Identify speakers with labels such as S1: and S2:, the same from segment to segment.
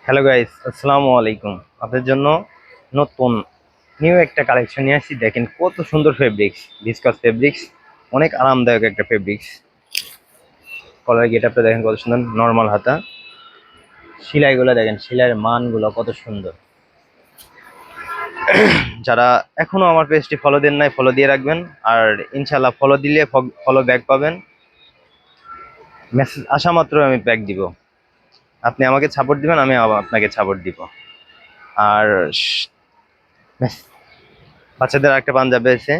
S1: Hello guys, আসসালামু আলাইকুম। আপনাদের জন্য নতুন নিউ একটা কালেকশন নিয়ে আসছি। দেখেন কত সুন্দর ফেব্রিক্স, ভিসকাস ফেব্রিক্স, অনেক আরামদায়ক একটা ফেব্রিক্স। কলার গেটআপটা দেখেন কত সুন্দর, নর্মাল হাতা। সেলাইগুলো দেখেন, সেলাইয়ের মানগুলো কত সুন্দর। যারা এখনো আমার পেজটি ফলো দেন নাই, ফলো দিয়ে রাখবেন। আর ইনশাল্লাহ ফলো দিলে ফলো ব্যাক পাবেন। মেসেজ আসা মাত্র আমি ব্যাক দিব। আপনি আমাকে সাপোর্ট দিবেন, আমি আপনাকে সাপোর্ট দিব। আর বাচ্চাদের একটা পাঞ্জাবি আছে,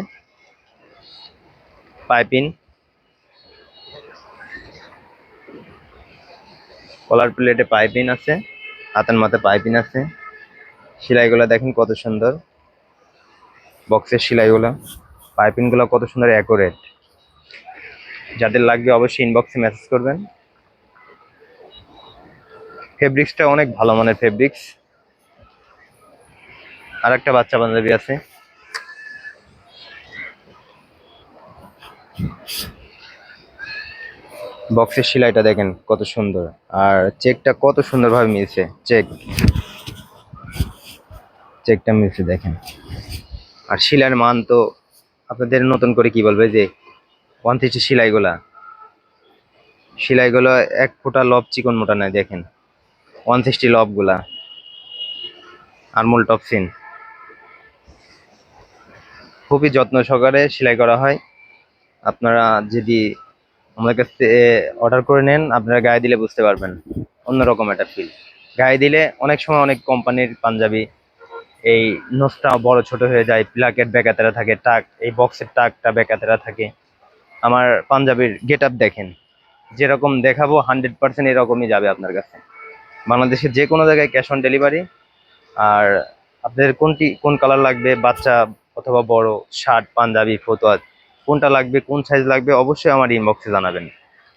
S1: পাইপিং, কলার প্লেটে পাইপিং আছে, হাতের মাথায় পাইপিং আছে। সেলাইগুলো দেখেন কত সুন্দর, বক্সের সেলাইগুলো, পাইপিং গুলো কত সুন্দর অ্যাকুরেট। যাদের লাগবে অবশ্যই ইনবক্সে মেসেজ করবেন। ফেব্রিক্সটা অনেক ভালো মানের ফেব্রিক্স। আর একটা বাচ্চা পাঞ্জাবি আছে, বক্সের সেলাইটা দেখেন কত সুন্দর। আর চেকটা কত সুন্দরভাবে মিলছে, চেকটা মিলছে দেখেন। আর সেলাইয়ের মান তো আপনাদের নতুন করে কি বলবে, যে 130 সেলাইগুলো এক ফোঁটা লব চিকন মোটা নাই, দেখেন 160 লবগুলা, আরমোল টপসিন। খুবই যত্ন সহকারে সেলাই করা হয়। আপনারা যদি আমাদের কাছ থেকে অর্ডার করে নেন, আপনারা গায়ে দিলে বুঝতে পারবেন অন্যরকম একটা ফিল। গায়ে দিলে অনেক সময় অনেক কোম্পানির পাঞ্জাবি এই নোজটা বড় ছোট হয়ে যায়, প্লাকেট বেকাতেরা থাকে, টাক এই বক্সের টাকটা বেকাতেরা থাকে। আমার পাঞ্জাবির গেট আপ দেখেন, যেরকম দেখাবো 100% এরকমই যাবে আপনার কাছে। বাংলাদেশের যে কোনো জায়গায় ক্যাশ অন ডেলিভারি। আর আপনাদের কোন কালার লাগবে, বাচ্চা অথবা বড়, শার্ট পাঞ্জাবি ফতুয়া, কোনটা লাগবে, কোন সাইজ লাগবে, অবশ্যই আমার ইনবক্সে জানাবেন।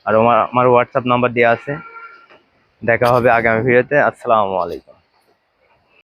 S1: আর আমার হোয়াটসঅ্যাপ নাম্বার দেওয়া আছে। দেখা হবে আগামী ভিডিওতে। আসসালামু আলাইকুম।